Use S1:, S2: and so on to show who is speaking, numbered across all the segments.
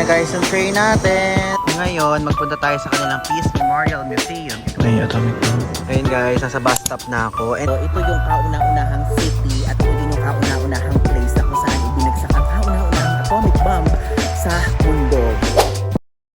S1: na guys yung train natin. Ngayon, magpunta tayo sa kanilang Peace Memorial Museum.
S2: Ay, atomic bomb.
S1: Ayun guys, nasa bus stop na ako. And
S3: Ito yung kauna-unahang city at ito din yung kauna-unahang place na kung saan ibinagsak ang kauna-unahang atomic bomb sa mundo.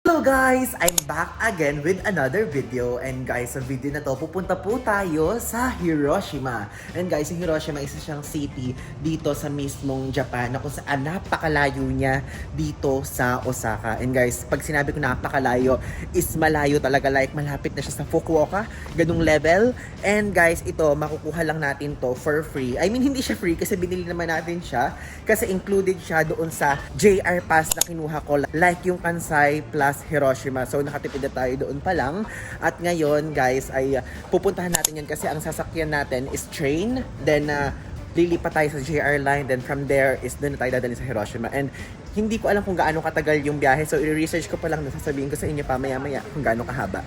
S3: Hello guys! I'm back again with another video. And guys, sa video na to, pupunta po tayo sa Hiroshima. And guys, yung Hiroshima isa siyang city dito sa mismong Japan na kung saan napakalayo niya dito sa Osaka. And guys, pag sinabi ko napakalayo, is malayo talaga. Like, malapit na siya sa Fukuoka. Ganung level. And guys, ito, makukuha lang natin to for free. I mean, hindi siya free kasi binili naman natin siya. Kasi included siya doon sa JR Pass na kinuha ko. Like yung Kansai plus Hiroshima. So nakatipid na tayo doon pa lang. At ngayon guys ay pupuntahan natin yun kasi ang sasakyan natin is train. Then lilipat tayo sa JR line. Then from there is doon na tayo dadalhin sa Hiroshima. And hindi ko alam kung gaano katagal yung biyahe. So i-research ko pa lang. Sasabihin ko sa inyo pa maya-maya kung gaano kahaba.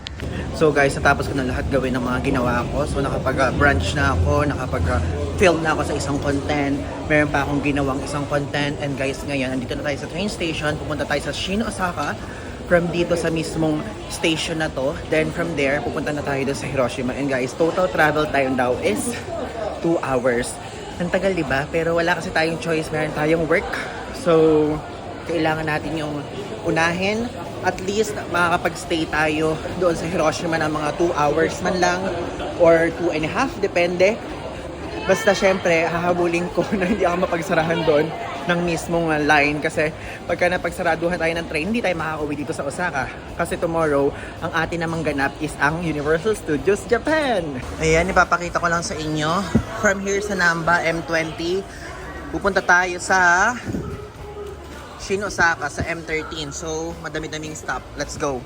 S1: so guys, natapos ko na lahat gawin ng mga ginawa ko. So nakapag-branch na ako, nakapag-film na ako sa isang content. Meron pa akong ginawang isang content. And guys, ngayon, andito na tayo sa train station. Pupunta tayo sa Shin, Osaka. From dito sa mismong station na to. Then from there, pupunta na tayo doon sa Hiroshima. And guys, total travel time daw is 2 hours. Ang tagal, diba? Pero wala kasi tayong choice. Meron tayong work. So, kailangan natin yung unahin. At least, makakapag-stay tayo doon sa Hiroshima ng mga 2 hours man lang. Or 2.5, depende. Basta syempre, hahabulin ko na hindi ako mapagsarahan doon ng mismong line. Kasi pagka napagsaraduhan tayo ng train, hindi tayo makakauwi dito sa Osaka. Kasi tomorrow, ang atin namang ganap is ang Universal Studios Japan. Ayan, ipapakita ko lang sa inyo. From here sa Namba M20, pupunta tayo sa Shin, Osaka sa M13. So, madami-daming stop. Let's go.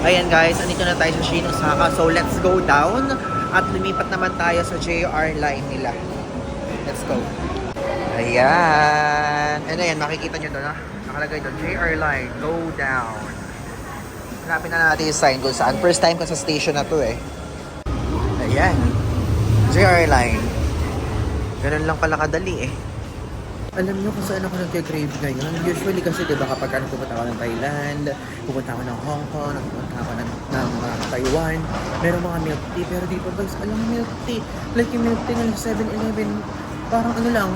S1: Ayan guys, andito na tayo sa Shin, Osaka. So, let's go down. At lumipat naman tayo sa JR line nila. Let's go. Ayan. And ayan, makikita nyo doon, ha? Nakalagay doon, JR line, go down. Hanapin na natin yung sign kung saan. First time ko sa station na to eh. Ayan. JR line. Ganun lang pala kadali eh.
S3: Alam niyo kung saan ako nag-crave ngayon? Usually kasi diba kapag pupunta ako ng Thailand, pupunta ako ng Hong Kong, pupunta ako ng Taiwan, meron mga milk tea. Pero dito guys, alam milk tea. Like yung milk tea ng 7-Eleven, parang ano lang,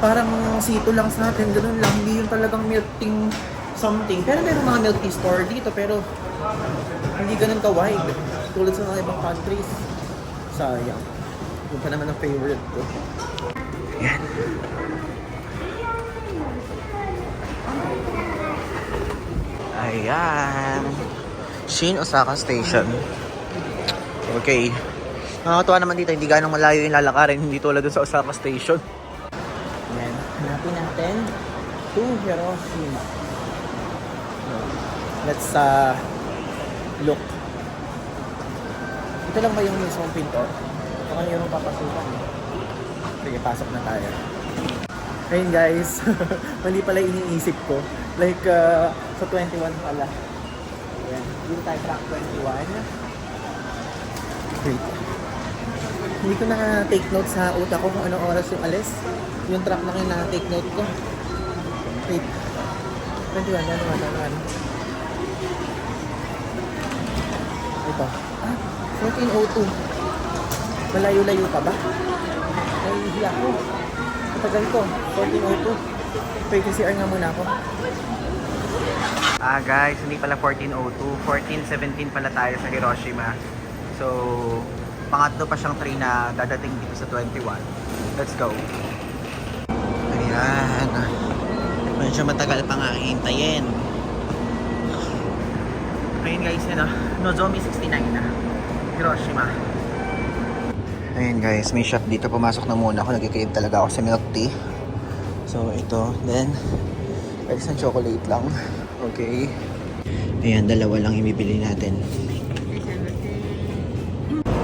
S3: parang sito lang sa atin, ganun lang. Hindi yung talagang milk tea something. Pero meron mga milk tea store dito, pero hindi ganun ka-wide. Tulad sa mga ibang countries. Sayang. Yung pa naman ang favorite ko.
S1: Ayan. Ayan. Shin, Osaka Station. Okay. Nakakatuwa naman dito, hindi ganong malayo yung lalakarin, hindi tulad doon sa Osaka Station.
S3: Ayan. Hanapin natin to Hiroshima. Let's look. Ito lang ba yung mismong pinto? Ito kan yung papasukan. Sige, pasok na tayo. Ayun guys, mali pala iniisip ko. Like, sa 21 pala. Ayan, dito tayo track 21. Wait. Hindi ko na-take note sa utak ko kung anong oras yung alis. Yung track lang yung na-take note ko. Wait. 21, ano. Ito. 14:02. Malayo-layo pa ba? Nahihiya ko. Matagal ko. 14:02. Pwede CR nga muna ako.
S1: Guys, hindi pala 14:02. 14:17 pala tayo sa Hiroshima. So, pangatlo pa siyang train na dadating dito sa 21. Let's go. Ayan. Medyo matagal pa nga hintayin. Ayun guys, yun Nozomi 69 na. Hiroshima. Ayun guys, may shop dito. Pumasok na muna ako. Nagkikrave talaga ako sa milk tea. So, ito. Then, isang chocolate lang. Okay. Ayan, dalawa lang ibibili natin.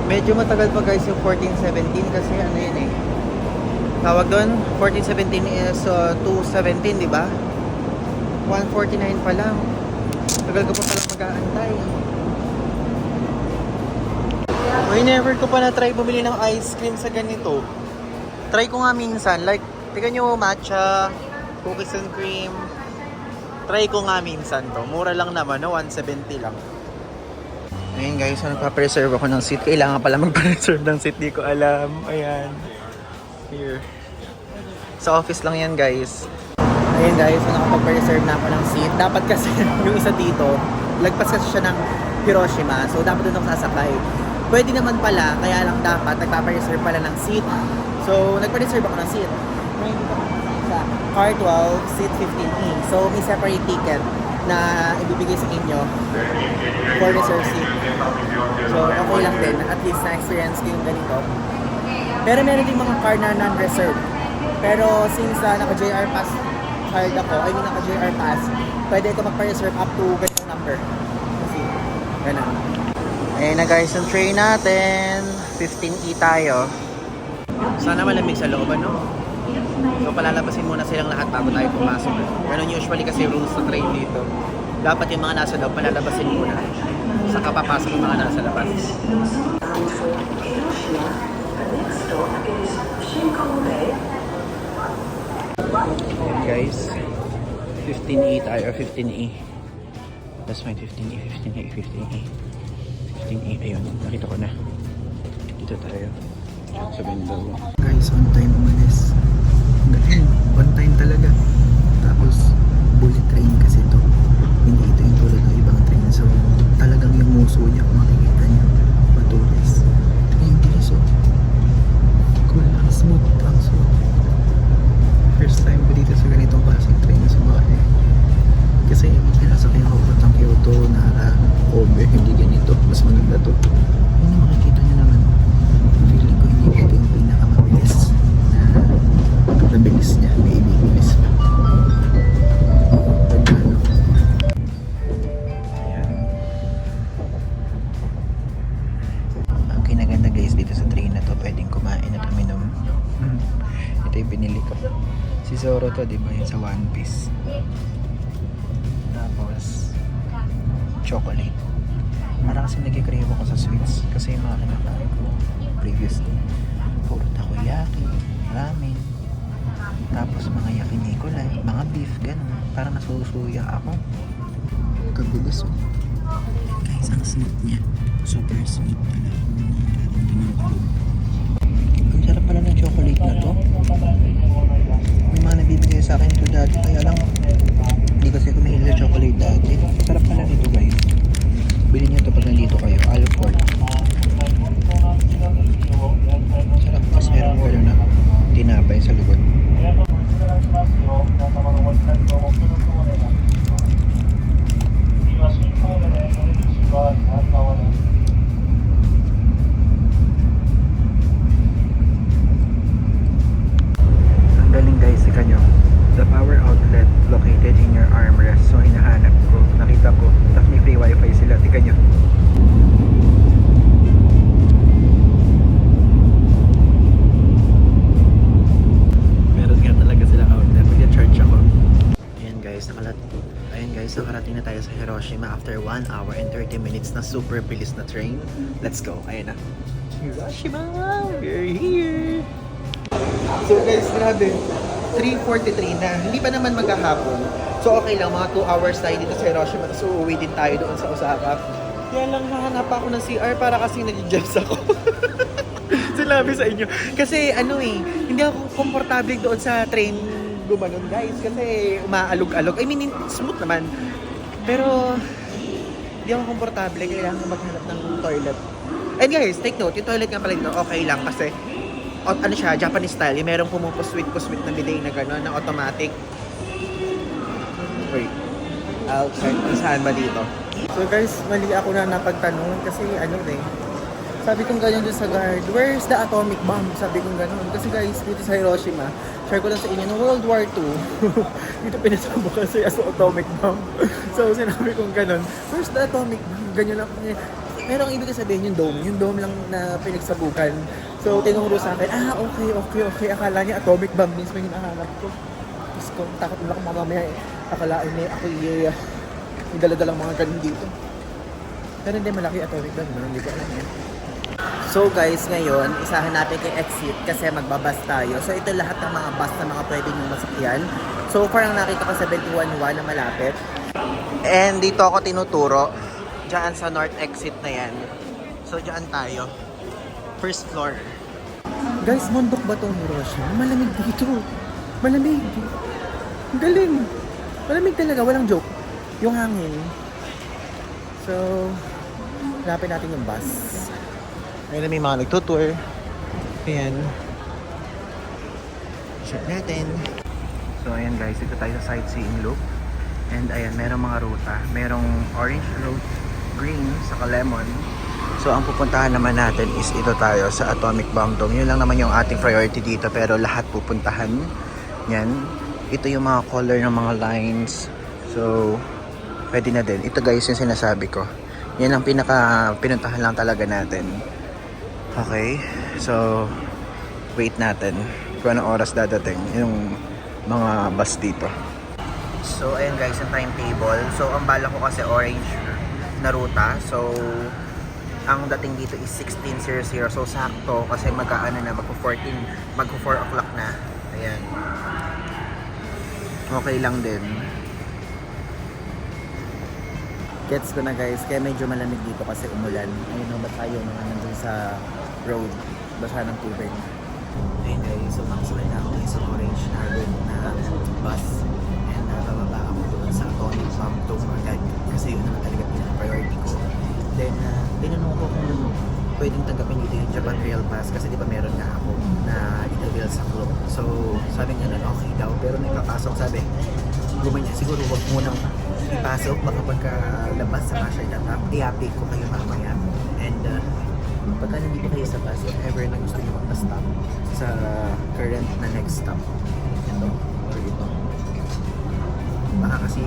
S1: Medyo matagal pa guys yung 14:17 kasi ano yun eh. Tawag doon, 14:17 is 2:17, di ba? 1:49 pa lang. Tagal ko pa palang mag-aantay. Uy, never ko pa na-try bumili ng ice cream sa ganito. Try ko nga minsan, like, tignan nyo, matcha, cookies and cream. Try ko nga minsan to. Mura lang naman, no? 170 lang. Ayun guys, so nagpa-preserve ako ng seat. Kailangan pala magpa-reserve ng seat. Di ko alam. Ayan. Here. Sa office lang yan guys. Ayun guys, so nakapag-reserve na ako ng seat. Dapat kasi yung isa dito, lagpas kasi siya ng Hiroshima. So dapat doon ako sasakay. Pwede naman pala, kaya lang dapat nagpa-reserve pala ng seat. So nagpa-reserve ako ng seat. Ngayon dito ako sa car 12, seat 15E. So may separate ticket na ibibigay sa inyo for reserve seat. So okay lang din, at least na-experience ko yung ganito. Pero meron din mga car na non-reserve. Pero since naka-JR Pass card ako, naka-JR Pass, pwede ko magpa-reserve up to ganitong number. Kasi, ganun. Ayun na guys, yung train natin. 15E tayo. Sana malamig sa loob, ano? So palalabasin muna silang lahat bago tayo pumasok. Ganun usually kasi rules sa train dito. Dapat yung mga nasa loob palalabasin muna. Saka papasok yung mga nasa labas. Ayan guys, 15E tayo, 15E. That's fine, 15E, 15E, 15E. 15E, ayun, nakita ko na. Dito tayo, sa window. Guys, on time umalis. Galing, on time talaga. Tapos, bullet train kasi to. Hindi ito yung tulad ng ibang train. So, talagang yung muso niya, kung makikita niyo, matulis. Ito yung bilis, oh. Cool, ang smooth, ang smooth. First time ko dito sa ganitong klaseng train sa bahay. Kasi pinasakay ako ng Kyoto, Nara, Kobe, hindi ganito. Mas maganda to. Yun yung makikita nyo naman. Feeling ko hindi ito yung pinakamabilis na bilis niya. Maybe bilis pa. Ganda, no? Ayan. Ang kinaganda guys dito sa train na to, pwedeng kumain at uminom. Ito yung binili ko. Si Zoro to, di ba? Yung sa One Piece. Tapos, chocolate. Parang kasi nag-crave ako sa sweets. Kasi yung mga kinakain ko previously. Puro takoyaki, ramen. Tapos mga yakinikulay, mga beef, ganun. Parang nasusuya ako. Kagulos, oh. Guys, ang sweet niya. Super sweet pala. Ang sarap pala ng chocolate na to. May mga nabibigay sa akin ito dati. Kaya lang, hindi kasi ako mahilig sa chocolate dati. Sarap pala nito guys. Bilhin nyo ito pag nandito kayo. Alford. Sarap. Tapos meron ko na tinapay sa likod. Ang galing guys, ika nyo. The power outlet located in your armrest. So hinahanap ko, nakita ko. Tapos may free wifi sila, tika nyo. Meron nga talaga sila outlet. Mag-charge ako. Ayan guys, nakarating na tayo sa Hiroshima after 1 hour and 30 minutes na super bilis na train. Let's go, ayan na. Hiroshima, we're here! So guys, grabe. 3:43 na. Hindi pa naman maghahapon. So okay lang, mga 2 hours tayo dito sa Hiroshima. So uuwi din tayo doon sa Osaka. Kaya lang hahanap ako ng CR para kasi nag-jams ako. Sinabi sa inyo. Kasi hindi ako komportable doon sa train gumanon guys. Kasi umaalog-alog. I mean, smooth naman. Pero hindi ako komportable. Kailangan maghanap ng toilet. And guys, take note, yung toilet nga pala dito, okay lang kasi siya, Japanese style. Yung merong pumupuswit-puswit na bidet na gano'n, na automatic. Wait. I'll check kung saan ba dito. So guys, mali ako na napagtanong kasi sabi kong ganyan dun sa guard, where's the atomic bomb? Sabi kong gano'n. Kasi guys, dito sa Hiroshima, share ko lang sa inyo, no World War II, dito pinasabok kasi as atomic bomb. So sinabi kong gano'n, where's the atomic bomb? Ganyan lang. Pero ang ibig sabihin yung dome lang na pinagsabukan. So tinuro sa akin, okay. Akala niya atomic bomb mismo yung hinahanap ko. Tapos kung takot nila kung mamaya, akalain niya ako yung dala-dalang mga ganun dito. Pero hindi malaki atomic bomb, hindi ko alam yan.
S3: So guys, ngayon, isahan natin kay exit kasi magbabas tayo. So ito lahat ng mga bus na mga pwede nyo masakyan. So far ang nakita ko 71 na malapit.
S1: And dito ako tinuturo. Diyan sa north exit na yan. So diyan tayo. First floor.
S3: Guys, mondok ba itong Hiroshima? Malamig dito. Malamig. Ang galing. Malamig talaga, walang joke. Yung hangin. So, hanapin natin yung bus.
S1: Ngayon may mga nagtutour. Ayan. Check natin. So ayan guys, dito tayo sa sightseeing loop. And ayan, merong mga ruta. Merong orange route, green, saka lemon. So ang pupuntahan naman natin is ito tayo sa Atomic Bomb Dome. Yun lang naman yung ating priority dito, pero lahat pupuntahan. Yan. Ito yung mga color ng mga lines. So, pwede na din. Ito guys yung sinasabi ko. Yan ang pinuntahan lang talaga natin. Okay. So, wait natin kung anong oras dadating yung mga bus dito. So, ayan guys, yung timetable. So, ang bala ko kasi orange na ruta. So, ang dating dito is 16:00. So, sakto kasi magkaano na, magpo 4 o'clock na. Ayan. Okay lang din.
S3: Gets ko na guys, kaya medyo malamig dito kasi umulan. Ayun ang tayo mga nandun sa road. Basa ng tubig. Ayun guys, so makasakay na ako sa orange na red na bus. And bababa ako doon sa Atomic Bomb Dome agad. Kasi yun naman talaga pinaka-priority ko. Then, tinanong ko kung pwedeng tanggapin dito yung Japan Rail Pass kasi di ba meron nga ako na i-avail sa club. So, sabi niya nun, okay daw. Pero nakapasok, sabi, gumanya, siguro huwag munang ipasok. Baka pagkalabas sa siya itatap, i-update ko kayo mamaya. And, pagka nandito kayo sa bus, if ever na gusto nyo magpa-stop sa current na next stop, ito, or ito. Baka kasi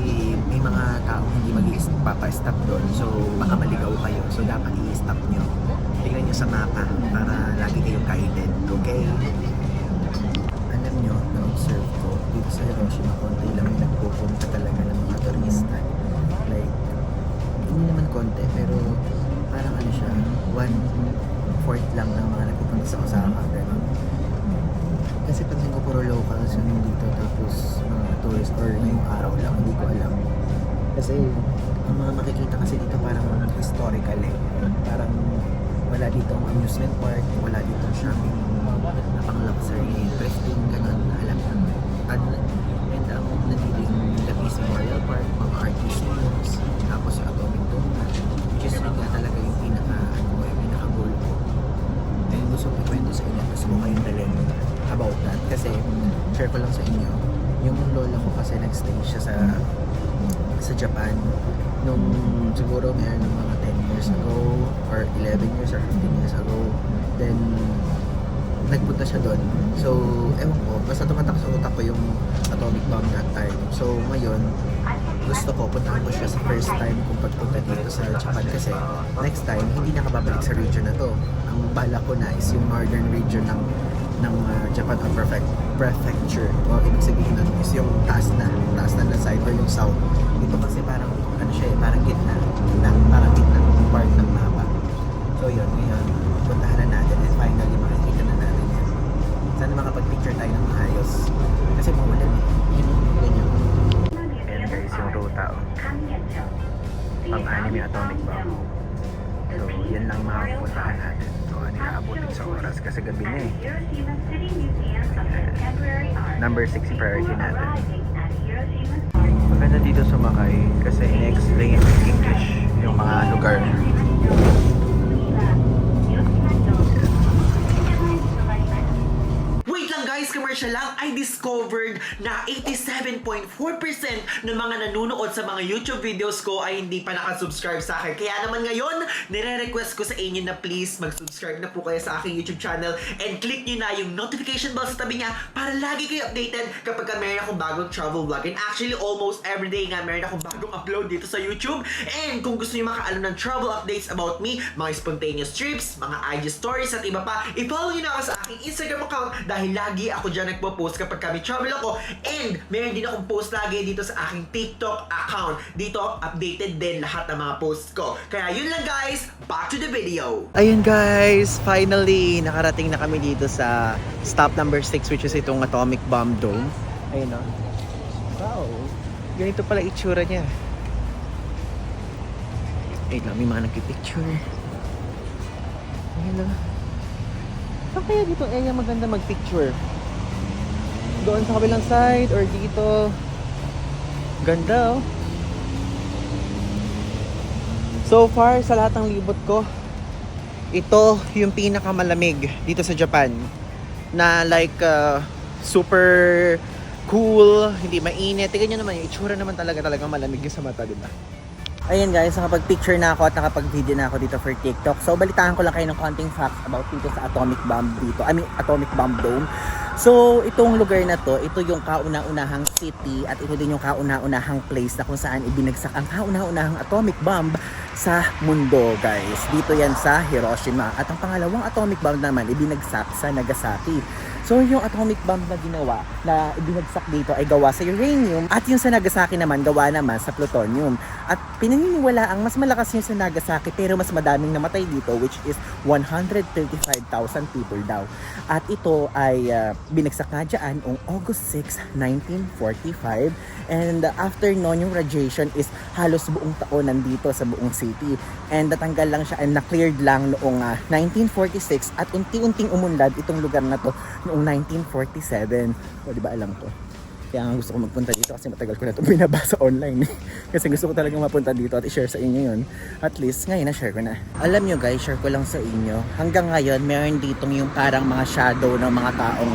S3: may mga taong hindi mag-papa-stop doon, so baka maligaw kayo. So dapat i-stop nyo. Tingnan nyo sa mapa para lagi kayong guided. Okay? Alam nyo, na-observe ko, dito sa Hiroshima, konti lang yung nagpupunta talaga ng mga turista. Like, hindi naman konti, pero parang ano siya, 1/4 lang ng mga nagpupunta sa Osaka. Ganun. Kasi pag ko puro locals yung dito, tapos mga tourist or ngayong araw lang, hindi ko alam. Kasi ang mga makikita kasi dito parang historical eh. Parang wala dito ang amusement park, wala dito ang shopping na pang luxury, thrifting, ganun, alam na. And ang nandito yung Lapis Memorial Park, mga art museums, tapos yung Atomic Dome, which is yun nga talaga yung pinaka-goal ko. And gusto ko ikwento sa inyo, gusto ko kayong dalhin about that. Kasi, share ko lang sa inyo, yung lola ko kasi nagstay siya sa Japan nung siguro meron ng mga 10 years ago or 11 years or 15 years ago. Then, nagpunta siya doon. So, ewan ko, basta tumatak sa utak ko yung atomic bomb that time. So, ngayon, gusto ko, puntahan ko siya sa first time kung pagpunta dito sa Japan kasi next time, hindi na kababalik sa region na to. Ang bala ko na is yung northern region ng Japan or prefecture. O ibig sabihin nun is yung taas na side or yung south. Ito kasi parang, ano siya eh, parang gitna ng part ng mapa. So yun, ngayon, puntahan na natin and finally makikita na natin yan. Sana makapag-picture tayo ng maayos. Kasi maulan eh. Yun, ganyan. Ayan guys, yung ruta. Pang-anim yung atomic bomb. So, yan lang mga pupuntahan natin. So, ano naabutin sa oras kasi gabi na eh. Number 6 priority natin. Maganda dito sumakay kasi in-explain English yung mga lugar. Wait lang guys, commercial lang. I discovered na 87.4% ng mga nanonood sa mga YouTube videos ko ay hindi pa nakasubscribe sa akin. Kaya naman ngayon, nire-request ko sa inyo na please mag-subscribe na po kayo sa aking YouTube channel and click nyo na yung notification bell sa tabi niya para lagi kayo updated kapag meron akong bagong travel vlog. And actually, almost everyday nga meron akong bagong upload dito sa YouTube. And kung gusto nyo makaalam ng travel updates about me, mga spontaneous trips, mga IG stories at iba pa, i-follow nyo na ako sa aking Instagram account dahil lagi ako dyan nagpo-post kapag kami travel ako. And meron din akong post lagi dito sa aking TikTok account. Dito, updated din lahat ng mga posts ko. Kaya yun lang guys, back to the video.
S1: Ayun guys, finally nakarating na kami dito sa stop number 6, which is itong Atomic Bomb Dome. Ayun o. Wow. Ganito pala itsura niya. Ayun lang, may mga nagpipicture. Ayun o. Saan kaya dito area maganda magpicture? Doon sa kabilang side or dito? Ganda oh. So far, sa lahat ng libot ko, ito yung pinakamalamig dito sa Japan. Na like, super cool, hindi mainit. Tingnan nyo naman, yung itsura naman talagang malamig yung sa mata, diba? Ayan guys, nakapag-picture na ako at nakapag-video na ako dito for TikTok. So, balitaan ko lang kayo ng konting facts about dito sa Atomic Bomb dito. Atomic Bomb Dome. So, itong lugar na to, ito yung kauna-unahang city at ito din yung kauna-unahang place na kung saan ibinagsak ang kauna-unahang atomic bomb sa mundo, guys. Dito yan sa Hiroshima. At ang pangalawang atomic bomb naman ibinagsak sa Nagasaki. So, yung atomic bomb na ginawa, na ibinagsak dito ay gawa sa uranium at yung sa Nagasaki naman, gawa naman sa plutonium. At pinaniniwala ang mas malakas yung sa Nagasaki pero mas madaming namatay dito, which is 135,000 people daw. At ito ay binagsak nga dyan on August 6, 1945. And after noon, yung radiation is halos buong taon nandito sa buong city. And natanggal lang siya and na-cleared lang noong 1946 at unti-unting umunlad itong lugar na to noong 1947. O, di ba alam ko? Kaya nga gusto ko magpunta dito kasi matagal ko na ito binabasa online. Kasi gusto ko talagang mapunta dito at i-share sa inyo yun. At least ngayon na-share ko na. Alam nyo guys, share ko lang sa inyo. Hanggang ngayon, meron ditong yung parang mga shadow ng mga taong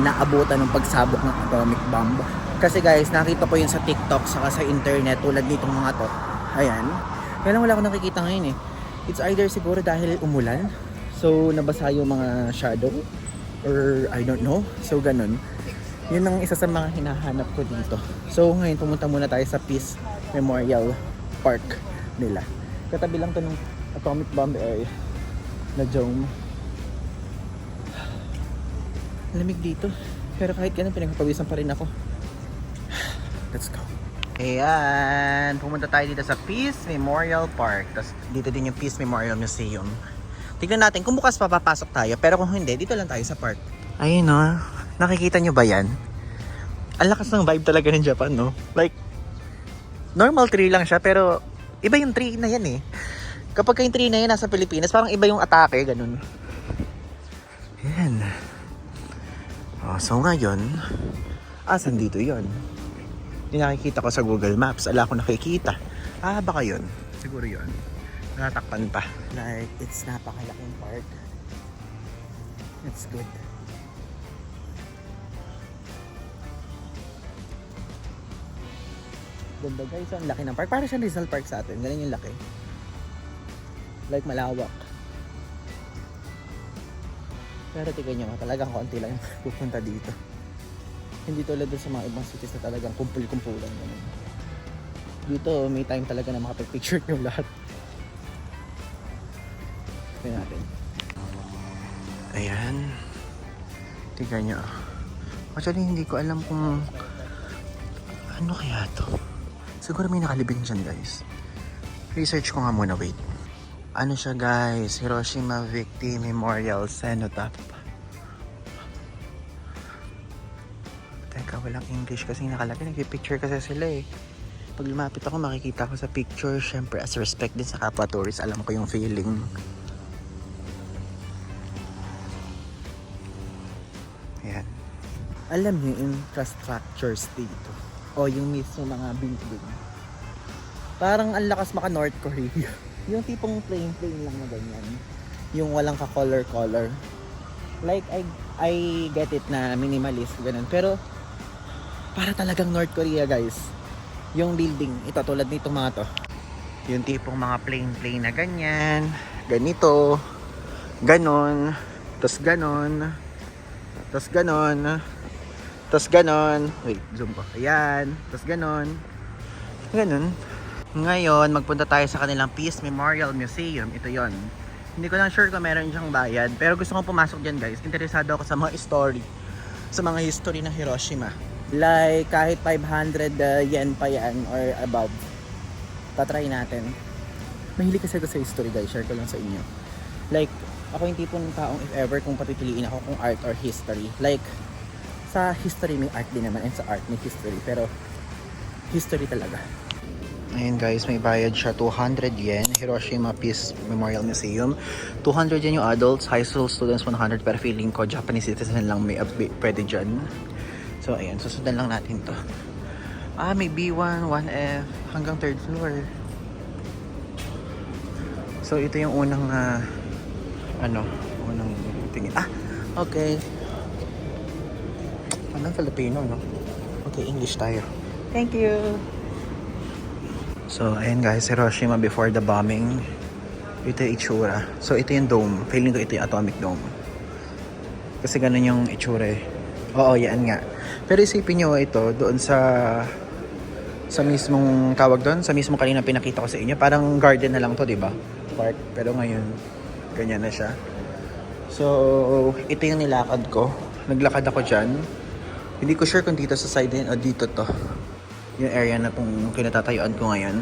S1: naabutan ng pagsabok ng atomic bomb. Kasi guys, nakita ko yun sa TikTok saka sa internet tulad nitong mga to. Ayan. Kaya lang wala akong nakikita ngayon eh. It's either siguro dahil umulan. So, nabasa yung mga shadow. Or I don't know. So, ganun. Yun ang isa sa mga hinahanap ko dito. So, ngayon pumunta muna tayo sa Peace Memorial Park nila. Katabi lang to ng atomic bomb area na dome. Lamig dito. Pero kahit ganun, pinagpapawisan pa rin ako. Let's go. Ayan, pumunta tayo dito sa Peace Memorial Park. Tapos dito din yung Peace Memorial Museum. Tignan natin kung bukas pa papasok tayo. Pero kung hindi, dito lang tayo sa park. Ayun o, nakikita nyo ba yan? Ang lakas ng vibe talaga ng Japan, no? Like, normal tree lang siya, pero iba yung tree na yan eh. Kapag yung tree na yan nasa Pilipinas, parang iba yung atake, ganun. Ayan. Oh, so ngayon, asan dito yon? Yung nakikita ko sa Google Maps, ala ko nakikita. Baka yun. Siguro yun. Natakpan pa. Like, it's napakalaking park. It's good. Ganda guys, ang laki ng park. Para siyang Rizal Park sa atin. Ganun yung laki. Like, malawak. Pero tignan nyo, talagang konti lang yung pupunta dito. Hindi tulad doon sa mga ibang cities na talagang kumpul-kumpulan. Dito, may time talaga na makapag-picture yung lahat. Tignan natin. Ayan. Tignan nyo. Actually, hindi ko alam kung ano kaya to. Siguro may nakalibing dyan, guys. Research ko nga muna, wait. Ano siya, guys? Hiroshima Victim Memorial Cenotaph. Teka, walang English kasi nakalagay. Nagpipicture kasi sila eh. Pag lumapit ako, makikita ko sa picture. Syempre, as respect din sa kapwa tourist, alam ko yung feeling. Ayan. Alam niyo yung infrastructures dito. O yung mismo mga building. Parang ang lakas maka North Korea. Yung tipong plain lang na ganyan. Yung walang ka-color. Like, I get it na minimalist, ganun. Pero, para talagang North Korea, guys. Yung building, ito, tulad nitong mga to. Yung tipong mga plain na ganyan. Ganito. Ganon. Tapos ganon. Tapos ganon. Tapos ganon. Wait, zoom ko. Ayan. Tapos ganon. Ganon. Ngayon, magpunta tayo sa kanilang Peace Memorial Museum. Ito yon. Hindi ko lang sure kung meron siyang bayad. Pero gusto kong pumasok dyan, guys. Interesado ako sa mga story sa mga history ng Hiroshima.
S3: Like, kahit 500 yen pa yan or above, tatry natin. Mahilig kasi ako sa history guys, share ko lang sa inyo. Like, ako yung tipo ng taong if ever kung papipiliin ako kung art or history. Like, sa history may art din naman and sa art may history. Pero, history talaga.
S1: Ayun guys, may bayad siya 200 yen, Hiroshima Peace Memorial Museum. 200 yen yung adults, high school students 100, pero feeling ko Japanese citizen lang may pwede dyan. So ayun, susundan lang natin to. May B1, 1F, hanggang 3rd floor. So ito yung unang, unang tingin. Okay. Anong Filipino, no? Okay, English tayo. Thank you! So, ayun guys, Hiroshima before the bombing. Ito yung itsura. So, ito yung dome. Feeling ko ito yung atomic dome. Kasi ganun yung itsura eh. Oo, yan nga. Pero isipin nyo ito, doon sa mismong tawag doon, sa mismong kanina pinakita ko sa inyo. Parang garden na lang to, di ba? Park. Pero ngayon, ganyan na siya. So, ito yung nilakad ko. Naglakad ako dyan. Hindi ko sure kung dito sa side din o dito to. Yung area na itong kinatatayuan ko ngayon.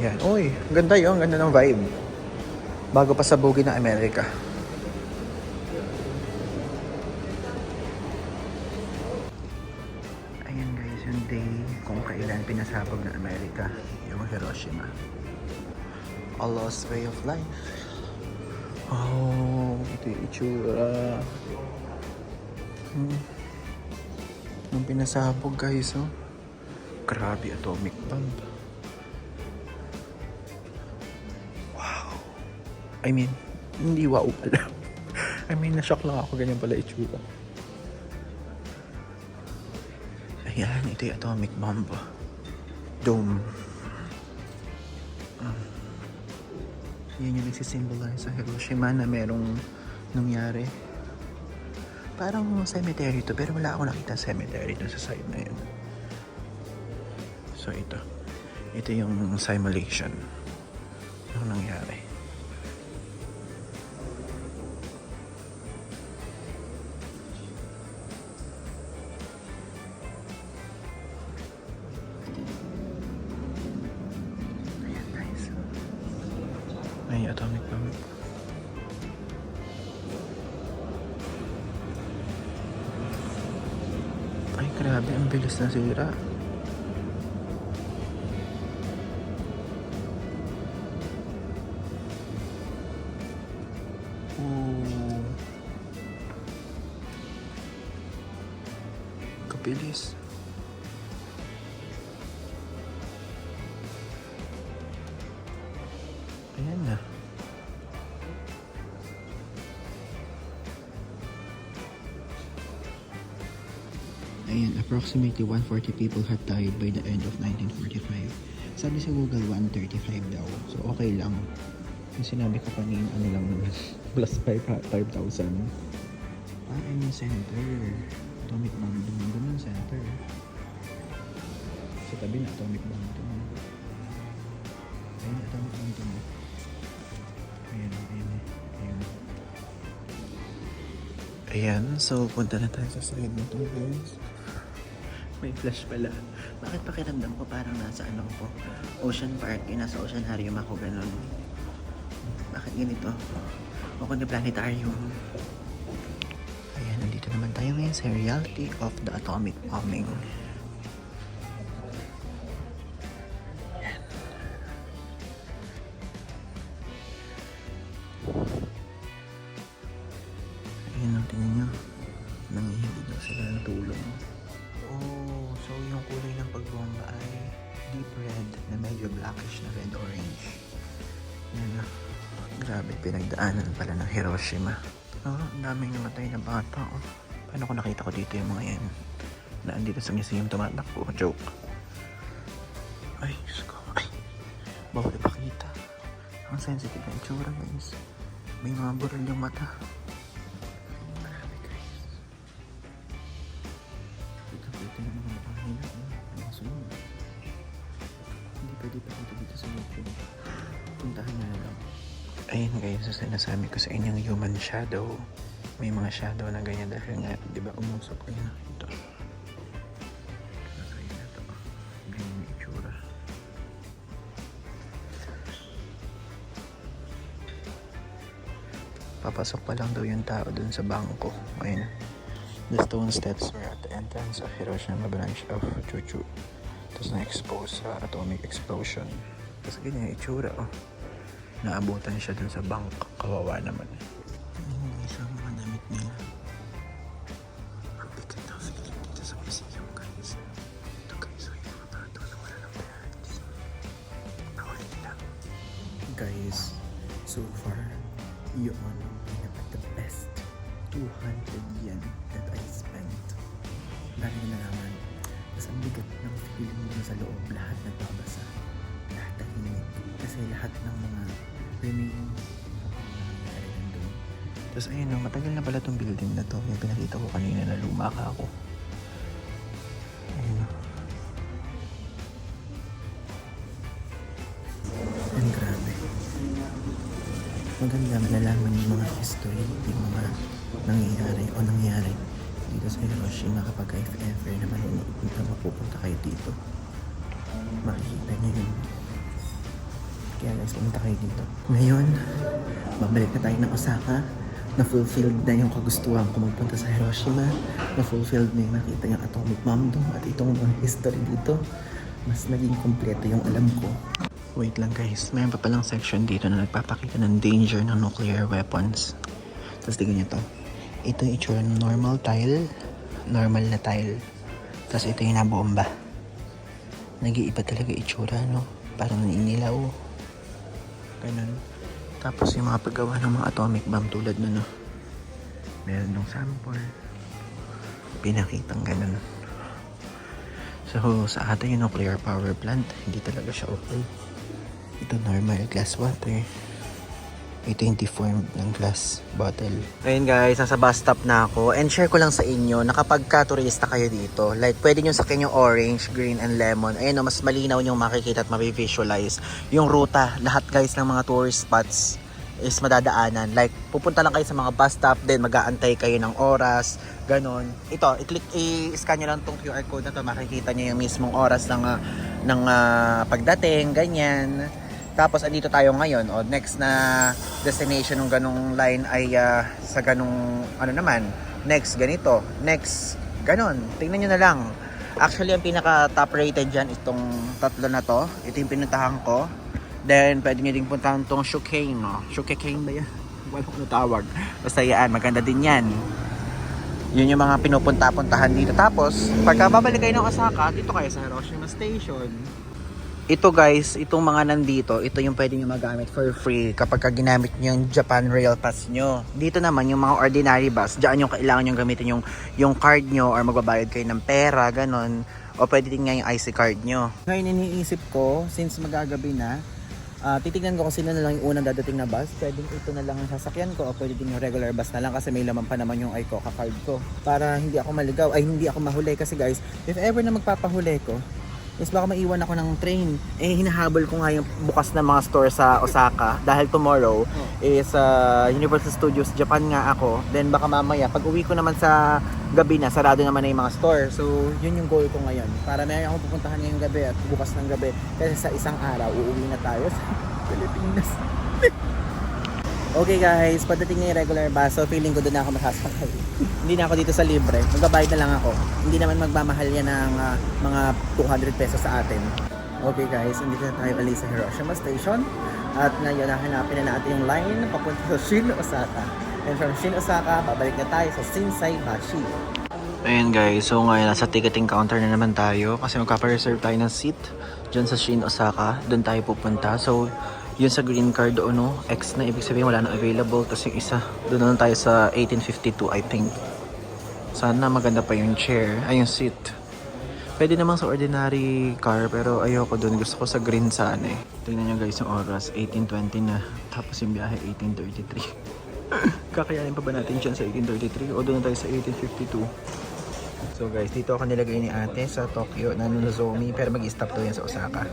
S1: Ayan. Uy, ganda yun. Ganda ng vibe. Bago pa sa bugid ng Amerika. Ayan guys, yung day kung kailan pinasabog ng Amerika. Yung Hiroshima. A lost way of life. Oh, ito yung itsura. Nung pinasabog guys, oh. Grabe, atomic bomb. Wow. I mean, hindi wow pala. I mean, na-shock lang ako, ganyan pala itsura. Ayan, ito yung atomic bomb. Dome. Yan yung nagsisimbolize sa Hiroshima na merong nangyari. Parang cemetery to, pero wala akong nakita cemetery dun sa side na yun. So ito. Ito yung simulation. Ano nangyari? Ayan guys. May atomic bomb. Ay, grabe. Ang bilis na sira. Ooh. Kabilis. Ayan na. Ayan, approximately 140 people had died by the end of 1945. Sabi sa Google, 135 daw. So, okay lang. Yung sinabi ko kanina, ano lang naman, plus 5,000. Ayun yung center. Atomic bomb doon yung center. Sa tabi na atomic bomb doon. Ayun, atomic bomb doon. Ayan. Ayan, so punta na tayo sa side na ito guys. May flash pala. Bakit pakiramdam ko parang nasa ko? Ocean Park, nasa Oceanarium ako, ganun. Bakit ganito? O kundi planetarium. Ayan, nandito naman tayo ngayon sa reality of the atomic bombing. Ayan. Ayan, tingnan nyo. Nangihingi daw sila ng tulong. Oh, so yung kulay ng pagbomba ay deep red na medyo blackish na red-orange. Yan na. Grabe, pinagdaanan pala ng Hiroshima. Oh, ang daming namatay na bata. Oh. Paano ko nakita ko dito yung mga yan? Na andito sa museum tumatakbo. Joke. Ay, Diyos ko. Ay, bawal ipakita. Ang sensitive na itsura guys. May mga burol yung mata. Grabe guys. Ito na mga pahina. Mga sunod. Hindi pwede pa dito sa YouTube. Puntahan na lang. Ayun guys, so sinasabi ko sa inyong human shadow. may mga shadow na ganyan dahil nga, di ba, umusok ko yun. Ito. Ito. Ganyan yung itsura. Papasok pa lang daw yung tao dun sa bangko. Ayun. The stone steps were at the entrance of Hiroshima branch of Chuchu. Tapos na-expose sa atomic explosion. Tapos ganyan yung itsura, oh. Naabutan siya dun sa bank. Kawawa naman. Ayun, isang mga damit nila. Ang bigat ng feeling dito sa museum, guys. Ito guys, so yung mga bato na wala ng parents. Nakuli nila. Guys, so far, yun the best 200 yen that I spent. Dahil na naman, mas ang bigat ng feeling mo sa loob, lahat nagbabasa, lahat tahimik. Kasi lahat ng mga remaining nangyari nandun. Tapos ayun no, matagal na pala tong building na to. Yung pinakita ko kanina na luma ka ako. Ayun no. Ang grabe. Maganda malalaman yung mga history, yung mga nangyari dito sa Hiroshima kapag if ever na mapupunta kayo dito. Makikita niyo yun. Kaya guys, pumunta kayo dito. Ngayon, babalik na tayo ng Osaka. Na-fulfilled na yung kagustuhan ko magpunta sa Hiroshima. Na-fulfilled na yung nakita yung atomic bomb doon. At itong mga history dito, mas naging kompleto yung alam ko. Wait lang guys, mayroon pa palang section dito na nagpapakita ng danger ng nuclear weapons. Tapos tignan nyo to. Ito yung itsura ng normal tile. Normal na tile. Tapos ito yung nabomba. Nag-iiba talaga itsura, no? Parang naninilaw. Ganun. Tapos yung mga paggawa ng mga atomic bomb tulad na, no? Meron ng sample. Pinakitang ganun. So, sa atin yung nuclear power plant, hindi talaga siya okay. Ito normal glass water. Ito yung deformed ng glass bottle. Ayun guys, nasa bus stop na ako. And share ko lang sa inyo na kapag ka-turista kayo dito, like pwede nyo sakyan yung orange, green, and lemon. Ayun no, mas malinaw yung makikita at mabivisualize. Yung ruta, lahat guys ng mga tourist spots is madadaanan. Like, pupunta lang kayo sa mga bus stop, then mag-aantay kayo ng oras, ganon. Ito, i-scan nyo lang tong QR code na to, makikita nyo yung mismong oras ng pagdating, ganyan. Tapos, andito tayo ngayon. O, next na destination ng ganong line ay sa ganong, ano naman, next, ganito. Next, ganon. Tingnan nyo na lang. Actually, ang pinaka-top rated dyan, itong tatlo na to. Ito yung pinuntahan ko. Then, pwede nyo din puntahan itong Shukane, no? Shukane ba yan? Wala ko natawag. Basta yan, maganda din yan. Yun yung mga pinupunta-puntahan dito. Tapos, pagka babalik kayo ng Osaka, dito kayo sa Hiroshima Station. Ito guys, itong mga nandito, ito yung pwede nyo magamit for free kapag ginamit nyo yung Japan Rail Pass nyo. Dito naman, yung mga ordinary bus, dyan yung kailangan nyo gamitin yung card nyo or magbabayad kayo ng pera, ganon. O pwede din nga yung IC card nyo. Ngayon iniisip ko, since magagabi na, titignan ko kung sino na lang yung unang dadating na bus. Pwedeng ito na lang ang sasakyan ko o pwede din yung regular bus na lang kasi may laman pa naman yung iCoca card ko. Para hindi ako maligaw, ay hindi ako mahuli kasi guys, if ever na magpapahuli ko, is baka maiwan ako ng train. Eh, hinahabol ko nga yung bukas na mga store sa Osaka dahil tomorrow is Universal Studios Japan nga ako. Then baka mamaya, pag uwi ko naman sa gabi na, sarado naman na yung mga store. So, yun yung goal ko ngayon. Para may akong pupuntahan ngayong gabi at bukas ng gabi. Kasi sa isang araw, uuwi na tayo sa Pilipinas. Okay guys, pagdating na yung regular bus, so feeling ko doon na ako masasakay. Hindi na ako dito sa libre, magbabayad na lang ako. Hindi naman magmamahal yan ng mga 200 pesos sa atin. Okay guys, hindi na tayo alis sa Hiroshima Station. At ngayon, hanapin na natin yung line papunta sa Shin Osaka. And from Shin Osaka, babalik na tayo sa Shinsai Bashi. Ayun guys, so ngayon nasa ticketing counter na naman tayo kasi magpapa-reserve tayo ng seat dyan sa Shin Osaka. Doon tayo pupunta. So, yun sa green card o no, X na, ibig sabihin wala na available. Tapos yung isa, doon na tayo sa 1852 I think. Sana maganda pa yung chair, ay yung seat. Pwede naman sa ordinary car pero ayoko doon, gusto ko sa green sana eh. Tingnan nyo guys yung oras, 18:20 na. Tapos yung biyahe 18:33. Kakayanin pa ba natin dyan sa 18:33 o doon na tayo sa 18:52? So guys, dito ako nilagay ni ate sa Tokyo na Nozomi pero mag-stop to yan sa Osaka.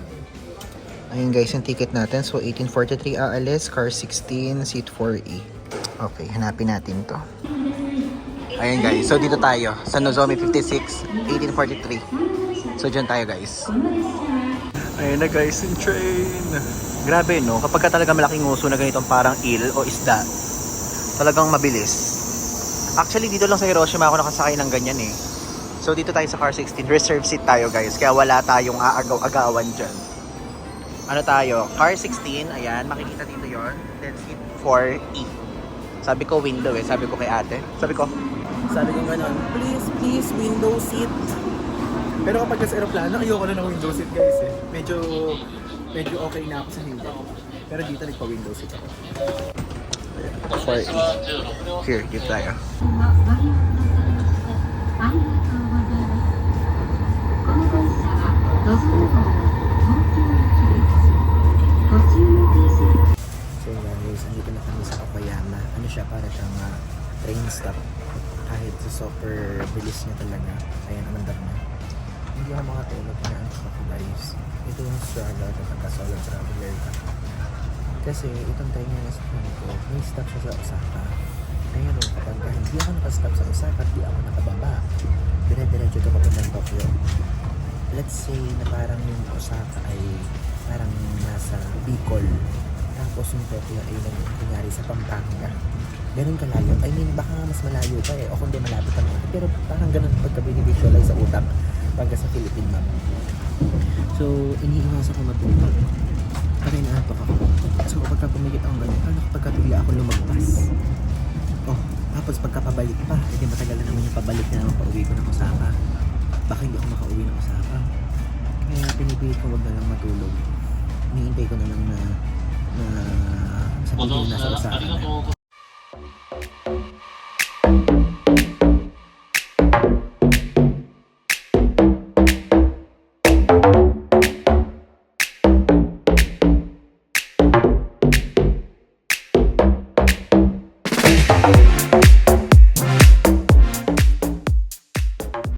S1: Ayun guys, yung ticket natin. So, 18:43 aalis, car 16, seat 4E. Okay, hanapin natin to. Ayan guys, so dito tayo sa Nozomi 56, 1843. So dyan tayo guys. Ayan na guys, yung train. Grabe no, kapag ka talaga malaking uso na ganitong parang eel o isda, talagang mabilis. Actually dito lang sa Hiroshima ako nakasakay ng ganyan eh. So dito tayo sa car 16, reserve seat tayo guys, kaya wala tayong aagaw-agawan dyan. Ano tayo? Car 16, ayan, makikita dito yon. Then seat 4E. Sabi ko window eh, sabi ko kay ate. Sabi ko gano'n, please, window seat. Pero kapag sa aeroplano, ayoko na ng window seat guys eh. Medyo okay na ako sa hindi. Pero dito nagpa-window seat ako. 4E. Here, dito tayo. So guys, andito na kami sa Okayama. Ano siya, para siyang train stop. Kahit sa super bilis niya talaga. Ayan, umandar na. Hindi ako makatulog na ako guys. Ito yung struggle kapag solo traveler ka. Kasi itong train na nasa ko, may stop siya sa Osaka. Ngayon, kapag hindi ako nakastop sa Osaka, hindi ako nakababa. Dire-diretso ito papuntang Tokyo. Let's say na parang yung Osaka ay parang nasa Bicol. Tapos yung Tokyo ay nangyari sa Pampanga. Ganun kalayo. I mean, baka mas malayo pa eh. O kundi malapit naman. Pero parang ganun pagka-visualize sa utak pagka sa Philippine map. So, iniiwasan ko matulog. Pero inaantok ako. So, pagka pumigit ang ganun, paano kapag bigla ako lumagpas? Oh, tapos pagkapabalik pa, hindi matagal na naman yung pabalik na naman pauwi ko ng Osaka. Baka hindi ako makauwi ng Osaka. Kaya pinipilit ko wag na lang matulog. Hinihintay ko na lang na sabihin na sa Osaka na.